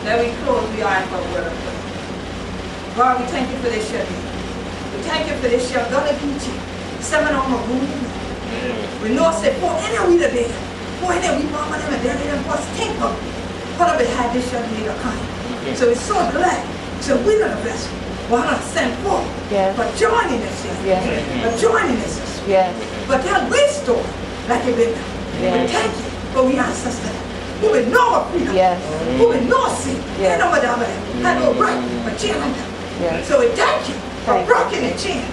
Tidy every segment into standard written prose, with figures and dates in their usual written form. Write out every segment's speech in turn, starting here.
Let me close the eye for a word of prayer. God, we thank you for this year. We thank you for this year. God, we teach you. 7 on my room. We know say, for any we the day. For any we mama them and daddy them was think of. What have we had this year to come? So we're so glad. So we're going to bless you. We're going to send forth for joining us here. For joining us. But that restore like it been. We thank you for we ancestors. Who will know of freedom. Who will know sin. And no madam. And no right. But children. So we thank you for breaking the chains.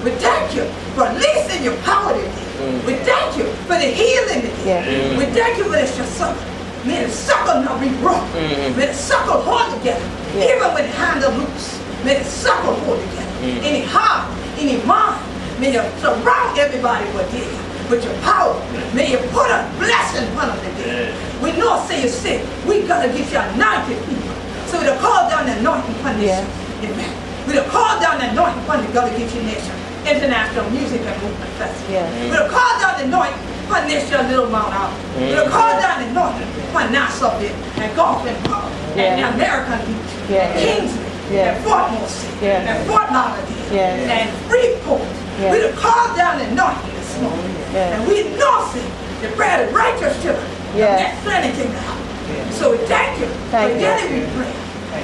We thank you for releasing your power today. We thank you for the healing today. We thank you for this your sucker. May the sucker not be broken. May the sucker hold together. Even when the hand are loose. May the sucker hold together. Any heart, any mind. May you surround everybody with your power. May you put a blessing upon them today. We know say you sick. We gotta get you anointed people. So we'll call down the anointing upon this. Amen. We'll call down the anointing upon the Gullah Geechee Nation International Music and Movement Festival. We'll call down the anointing upon this your little Mount Olive. We'll call down the anointing upon Nassau and Gulf and Park and American Beach, Kingsley and Fort Morse and Fort Lauderdale and Freeport. We'll call down the anointing this morning. And we know the bread of righteous children. That's plenty in the house. So we thank you for getting we pray.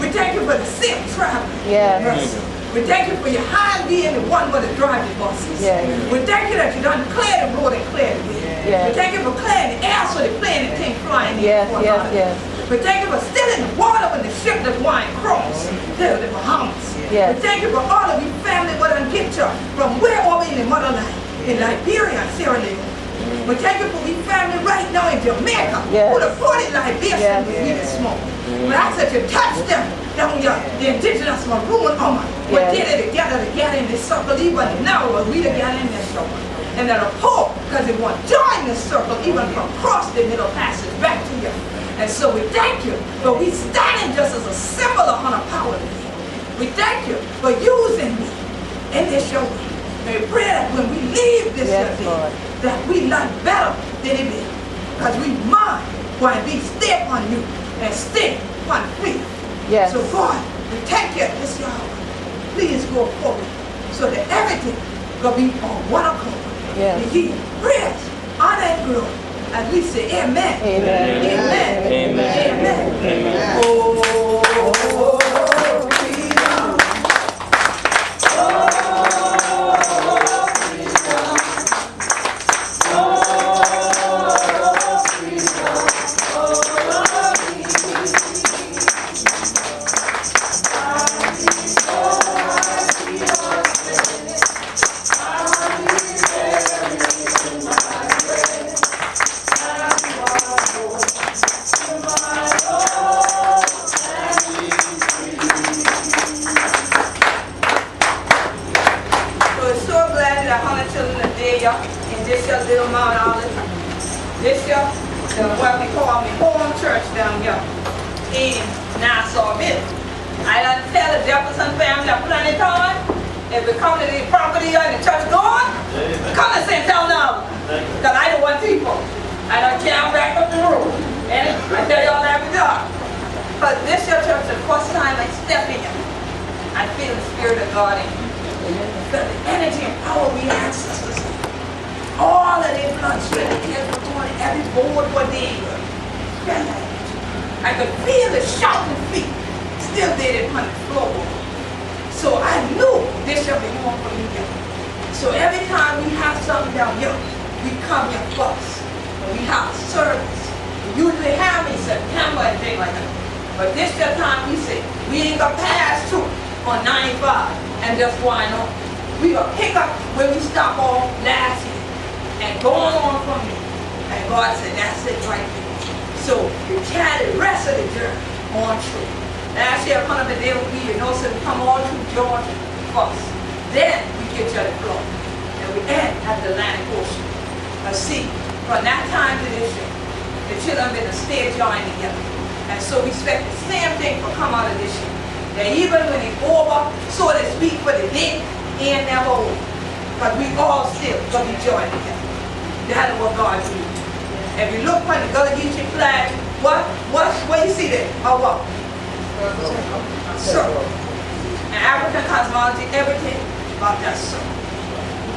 We thank you for the sick traveling. We thank you for your hind being the one with the driving buses. We thank you that you done clear the road and clear the way. We thank you for clearing the air so the plane can't fly in the air. We thank you for stilling the water when the ship that's going across to the Bahamas. We thank you for all of you family with a picture from where over in the motherland, in Liberia and Sierra Leone. We thank you for we family right now in Jamaica who the 40 libations with me this morning. But I said you touch them down here, the indigenous maroon woman. We did it together in this circle even now, but we together in this circle. And that are poor because they want to join this circle even from across the middle passage back to you. And so we thank you, but we standing just as a symbol of honor power today. We thank you for using me in this show. And we pray that when we leave this day, that we learn better than it is. Because we mind want to be stay upon you and stay upon freedom. So God, we thank you this hour. Please go forward so that everything will be on one accord. We give praise, honor, and glory. As we say amen. Amen. Amen. Amen. Amen. Oh, I could feel the shouting feet still there upon the floor. So I knew this should be more for me. So every time we have something down here, we come here first. When we have service, we usually have in September and things like that. But this the time we say, we ain't gonna pass through on 95 and just wind on. We gonna pick up where we stopped off last year and going on from there. And God said, that's it right there. So we carry the rest of the journey on through. Last year, come up and there we, so we come all through Georgia first. Then we get to the Florida. And we end at the Atlantic Ocean. See, from that time to this year, the children been a stay joined together. And so we expect the same thing to come out of this year. That even when it's over, so to speak, for the day, it ain't never over. But we all still gonna be joined together. That is what God did. If you look on the Gullah Geechee flag, what you see there? Or what? Circle. And African cosmology, everything about that circle.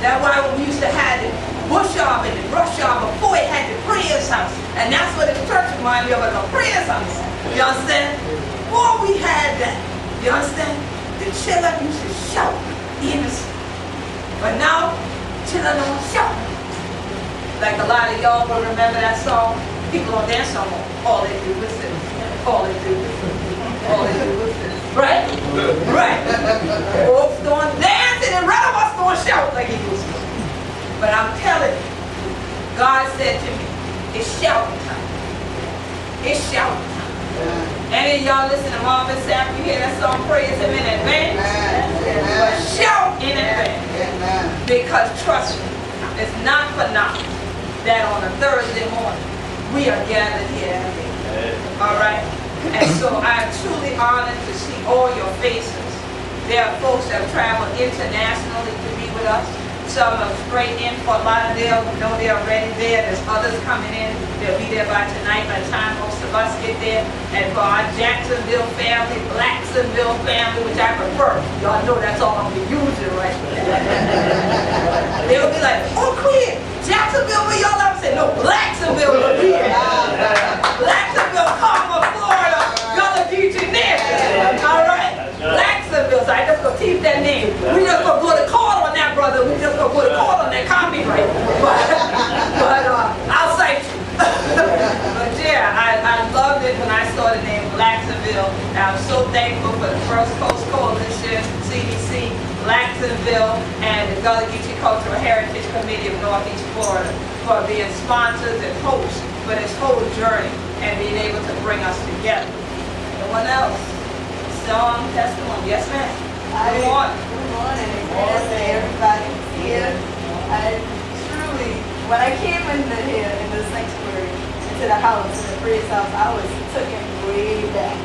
That's why when we used to have the bush arm and the brush arm before it had the prayers house. And that's what the church reminded me of, a prayers house. You understand? Before we had that, you understand? The children used to shout innocent. But now, children don't shout. Like a lot of y'all will remember that song. People don't dance no more. All they do is sit. All they do is sit. All they do is sit. Right? Right. Folks doing dancing and rest of us doing shout like he used to. But I'm telling you, God said to me, it's shouting time. It's shouting time. Any of y'all listen to Marvin Sapp, you hear that song, praise him in advance? But shout in advance. Because trust me, it's not for nothing that on a Thursday morning we are gathered here today. All right? And so I'm truly honored to see all your faces. There are folks that have traveled internationally to be with us. Some are straight in for Lauderdale. We know they're already there. There's others coming in. They'll be there by tonight by the time most of us get there. And for our Jacksonville family, Blacksonville family, which I prefer. Y'all know that's all I'm going to be using right now. They'll be like, oh, Queen, Jacksonville, where y'all at? I say, no, Blacksonville will be here. Blacksonville, Carmel, Florida, Gullah Geechee, all right? Blacksonville, so I just gonna keep that name. We just gonna put a call on that, brother. We just gonna put a call on that copyright. But I'll cite you. But yeah, I loved it when I saw the name Blacksonville. I'm so thankful for the First Coast Coalition, CDC, Blacksonville, and the Gullah Geechee Cultural Heritage Committee of Northeast Florida for being sponsors and hosts for this whole journey and being able to bring us together. Anyone else? Song, testimony. Yes, ma'am. Good morning. Good morning. Everybody here. I truly, when I came into here in the sanctuary, into the house, in the praise house, I was taken way back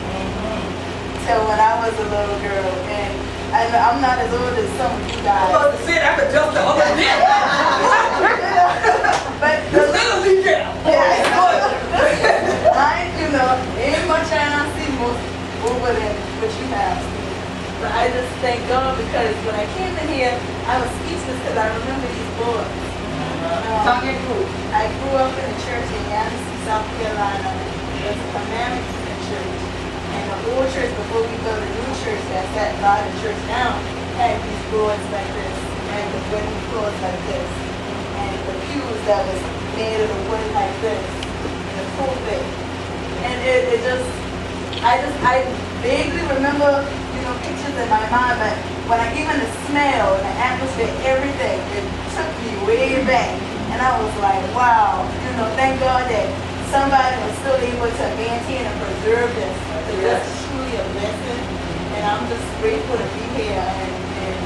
to when I was a little girl. And I'm not as old as some of you guys. I was supposed to say that, but just the other day. But the little girl. Mine, ain't much I see most over than what you have. But I just thank God because when I came in here, I was speechless because I remember these boys. I grew up in a church in Yancey, South Carolina. It was a commandment church. And the old church, before we built a new church that's at Garden Church now, had these boards like this and the wooden floors like this. And the pews that was made of the wood like this. And the pulpit. And I vaguely remember, pictures in my mind, but when I even the smell and the atmosphere, everything, it took me way back. And I was like, wow, thank God that somebody was still able to maintain and preserve this. It's truly a blessing. And I'm just grateful to be here. And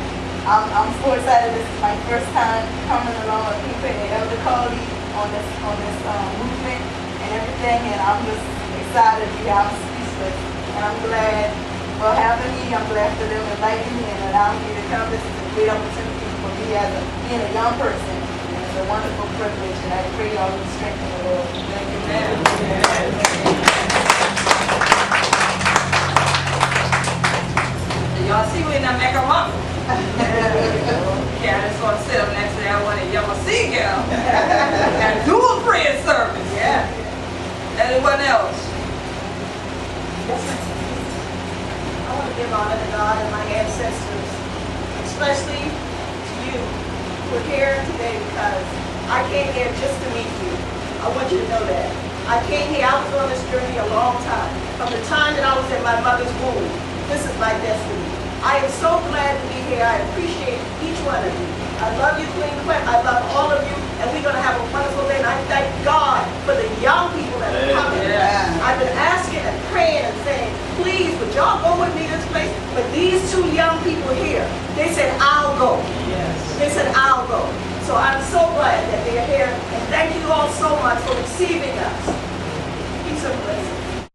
I'm so excited. This is my first time coming along with people and Elder Carly on this movement and everything. And I'm just excited to be here. I'm speechless. And I'm glad for having me. I'm glad for them inviting me and allowing me to come. This is a great opportunity for me as being a young person. And it's a wonderful privilege. And I pray y'all will strengthen the Lord. Thank you, man. Y'all see we in that mega rumble. Yeah, I just want to sit up next to that one and y'all see girl. And dual prayer service. Yeah. Anyone else? I want to give honor to God and my ancestors, especially to you who are here today because I came here just to meet you. I want you to know that. I came here, I was on this journey a long time. From the time that I was in my mother's womb, this is my destiny. I am so glad to be here. I appreciate each one of you. I love you, Queen Quint. I love all of you. And we're going to have a wonderful day. And I thank God for the young people that are coming. I've been asking and praying and saying, please, would y'all go with me this place? But these two young people here, they said, I'll go. Yes. They said, I'll go. So I'm so glad that they're here. And thank you all so much for receiving us.